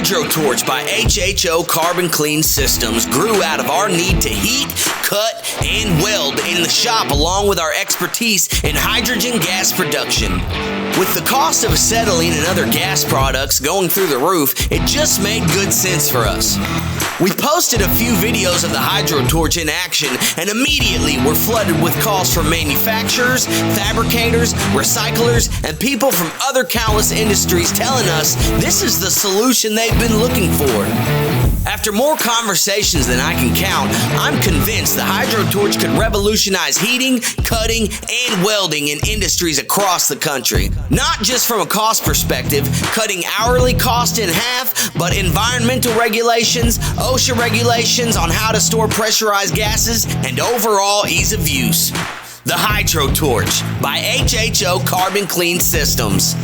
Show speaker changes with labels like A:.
A: HydroTorch by HHO Carbon Clean Systems grew out of our need to heat, cut, and weld in the shop, along with our expertise in hydrogen gas production. With the cost of acetylene and other gas products going through the roof, it just made good sense for us. We posted a few videos of the HydroTorch in action and immediately were flooded with calls from manufacturers, fabricators, recyclers, and people from other countless industries telling us this is the solution they've been looking for. After more conversations than I can count, I'm convinced the HydroTorch could revolutionize heating, cutting, and welding in industries across the country. Not just from a cost perspective, cutting hourly cost in half, but environmental regulations, OSHA regulations on how to store pressurized gases, and overall ease of use. The HydroTorch by HHO Carbon Clean Systems.